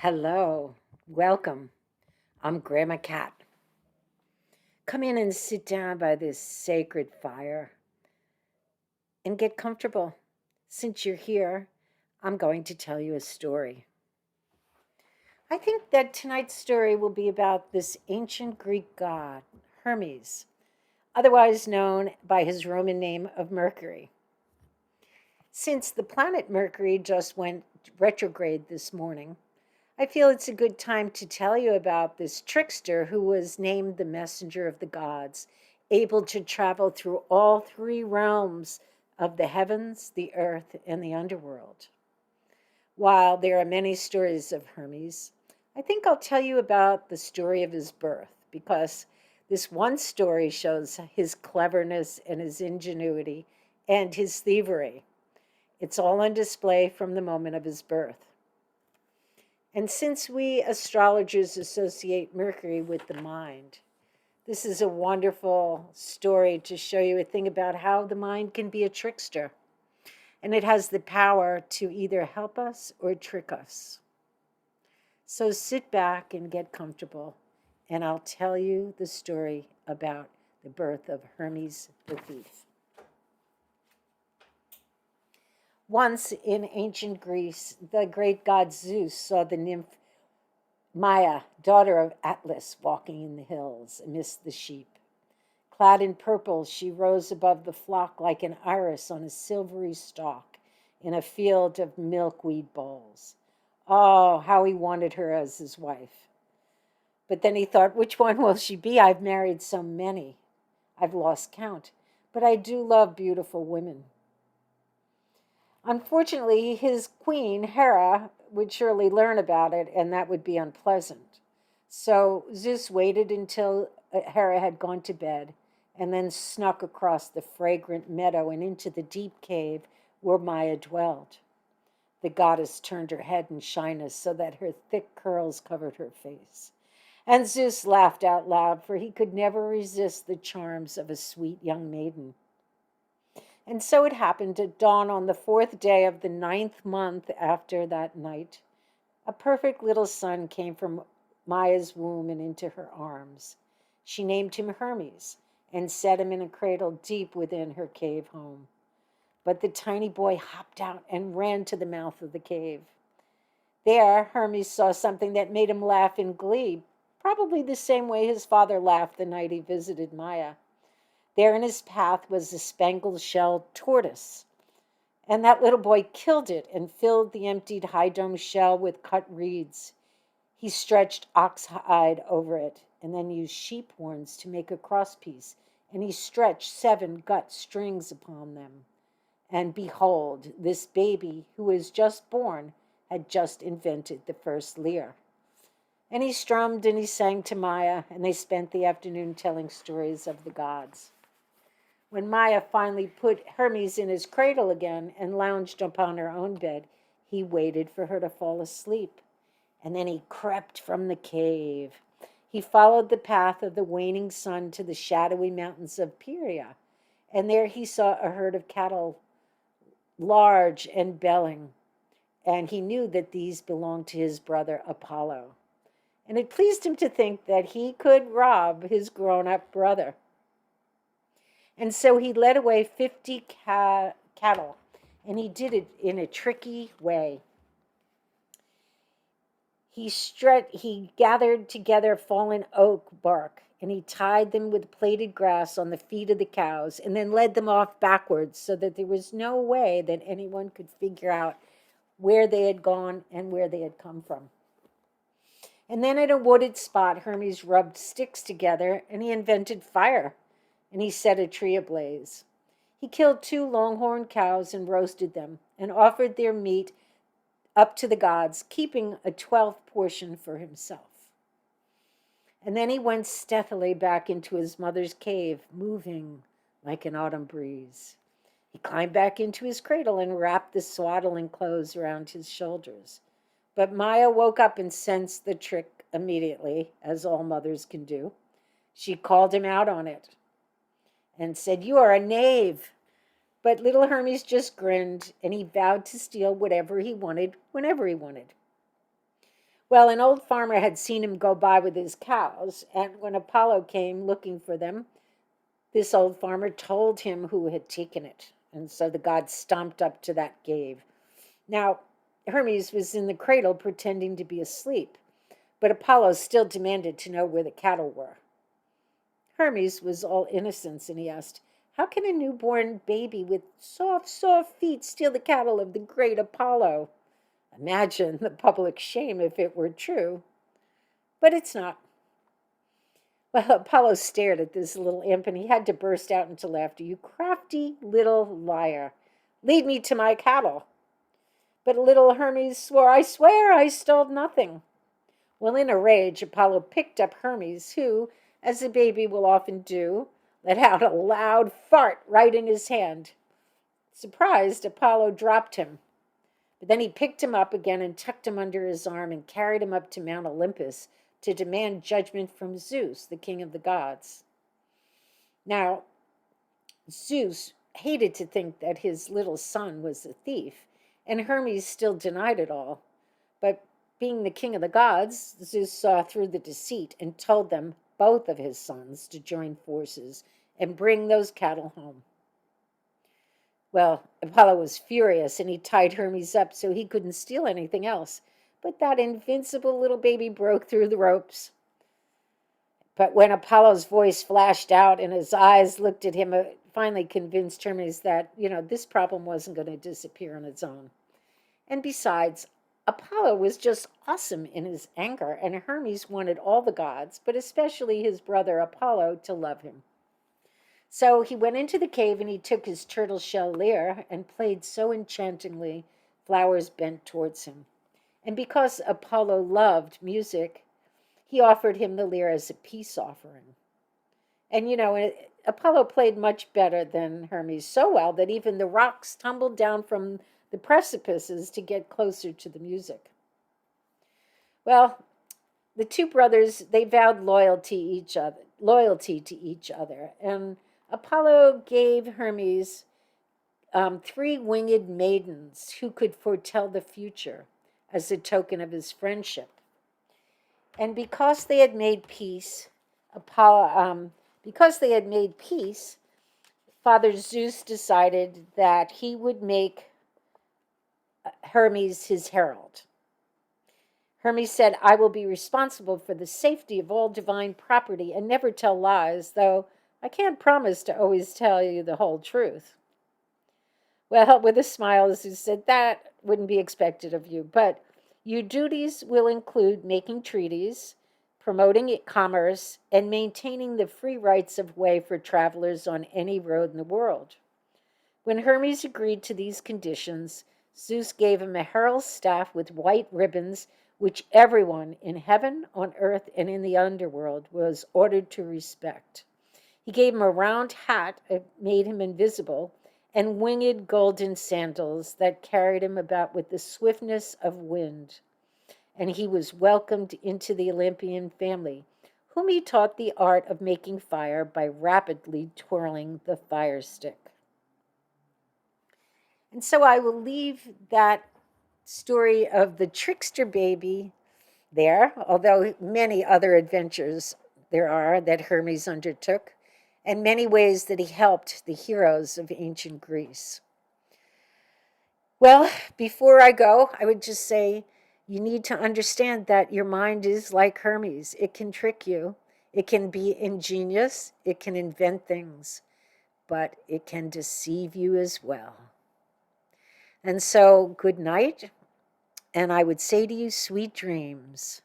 Hello, welcome. I'm Grandma Cat. Come in and sit down by this sacred fire and get comfortable. Since you're here, I'm going to tell you a story. I think that tonight's story will be about this ancient Greek god, Hermes, otherwise known by his Roman name of Mercury. Since the planet Mercury just went retrograde this morning, I feel it's a good time to tell you about this trickster who was named the messenger of the gods, able to travel through all three realms of the heavens, the earth, and the underworld. While there are many stories of Hermes, I think I'll tell you about the story of his birth because this one story shows his cleverness and his ingenuity and his thievery. It's all on display from the moment of his birth. And since we astrologers associate Mercury with the mind, this is a wonderful story to show you a thing about how the mind can be a trickster. And it has the power to either help us or trick us. So sit back and get comfortable, and I'll tell you the story about the birth of Hermes the thief. Once in ancient Greece, the great god Zeus saw the nymph Maia, daughter of Atlas, walking in the hills amidst the sheep. Clad in purple, she rose above the flock like an iris on a silvery stalk in a field of milkweed bowls. Oh, how he wanted her as his wife. But then he thought, which one will she be? I've married so many. I've lost count. But I do love beautiful women. Unfortunately, his queen, Hera, would surely learn about it, and that would be unpleasant. So Zeus waited until Hera had gone to bed and then snuck across the fragrant meadow and into the deep cave where Maia dwelled. The goddess turned her head in shyness so that her thick curls covered her face. And Zeus laughed out loud, for he could never resist the charms of a sweet young maiden. And so it happened at dawn on the fourth day of the ninth month after that night, a perfect little son came from Maia's womb and into her arms. She named him Hermes and set him in a cradle deep within her cave home. But the tiny boy hopped out and ran to the mouth of the cave. There, Hermes saw something that made him laugh in glee, probably the same way his father laughed the night he visited Maia. There in his path was a spangled-shelled tortoise, and that little boy killed it and filled the emptied high-dome shell with cut reeds. He stretched oxhide over it and then used sheep horns to make a crosspiece, and he stretched 7 gut strings upon them. And behold, this baby, who was just born, had just invented the first lyre. And he strummed and he sang to Maia, and they spent the afternoon telling stories of the gods. When Maia finally put Hermes in his cradle again and lounged upon her own bed, he waited for her to fall asleep. And then he crept from the cave. He followed the path of the waning sun to the shadowy mountains of Pieria, and there he saw a herd of cattle, large and belling, and he knew that these belonged to his brother Apollo. And it pleased him to think that he could rob his grown-up brother. And so he led away 50 cattle, and he did it in a tricky way. He gathered together fallen oak bark, and he tied them with plaited grass on the feet of the cows, and then led them off backwards so that there was no way that anyone could figure out where they had gone and where they had come from. And then at a wooded spot, Hermes rubbed sticks together, and he invented fire, and he set a tree ablaze. He killed 2 longhorn cows and roasted them, and offered their meat up to the gods, keeping a 12th portion for himself. And then he went stealthily back into his mother's cave, moving like an autumn breeze. He climbed back into his cradle and wrapped the swaddling clothes around his shoulders. But Maia woke up and sensed the trick immediately, as all mothers can do. She called him out on it and said, "You are a knave." But little Hermes just grinned, and he vowed to steal whatever he wanted, whenever he wanted. Well, an old farmer had seen him go by with his cows, and when Apollo came looking for them, this old farmer told him who had taken it. And so the god stomped up to that cave. Now, Hermes was in the cradle pretending to be asleep, but Apollo still demanded to know where the cattle were. Hermes was all innocence, and he asked, "How can a newborn baby with soft, soft feet steal the cattle of the great Apollo?" Imagine the public shame if it were true. But it's not. Well, Apollo stared at this little imp, and he had to burst out into laughter. "You crafty little liar. Lead me to my cattle." But little Hermes swore, "I swear I stole nothing." Well, in a rage, Apollo picked up Hermes, who, as a baby will often do, let out a loud fart right in his hand. Surprised, Apollo dropped him. But then he picked him up again and tucked him under his arm and carried him up to Mount Olympus to demand judgment from Zeus, the king of the gods. Now, Zeus hated to think that his little son was a thief, and Hermes still denied it all. But being the king of the gods, Zeus saw through the deceit and told them, both of his sons, to join forces and bring those cattle home. Well, Apollo was furious, and he tied Hermes up so he couldn't steal anything else. But that invincible little baby broke through the ropes. But when Apollo's voice flashed out and his eyes looked at him, it finally convinced Hermes that, this problem wasn't going to disappear on its own. And besides, Apollo was just awesome in his anger, and Hermes wanted all the gods, but especially his brother Apollo, to love him. So he went into the cave and he took his turtle shell lyre and played so enchantingly, flowers bent towards him. And because Apollo loved music, he offered him the lyre as a peace offering. And Apollo played much better than Hermes, so well that even the rocks tumbled down from the precipices to get closer to the music. Well, the two brothers, they vowed loyalty to each other, and Apollo gave Hermes 3 winged maidens who could foretell the future as a token of his friendship. And because they had made peace, Father Zeus decided that he would make Hermes his herald. Hermes said, "I will be responsible for the safety of all divine property and never tell lies, though I can't promise to always tell you the whole truth." Well, with a smile, Zeus said, "That wouldn't be expected of you, but your duties will include making treaties, promoting commerce, and maintaining the free rights of way for travelers on any road in the world." When Hermes agreed to these conditions, Zeus gave him a herald's staff with white ribbons, which everyone in heaven, on earth, and in the underworld was ordered to respect. He gave him a round hat that made him invisible, and winged golden sandals that carried him about with the swiftness of wind. And he was welcomed into the Olympian family, whom he taught the art of making fire by rapidly twirling the fire stick. And so I will leave that story of the trickster baby there, although many other adventures there are that Hermes undertook, and many ways that he helped the heroes of ancient Greece. Well, before I go, I would just say you need to understand that your mind is like Hermes. It can trick you. It can be ingenious. It can invent things, but it can deceive you as well. And so, good night. And I would say to you, sweet dreams.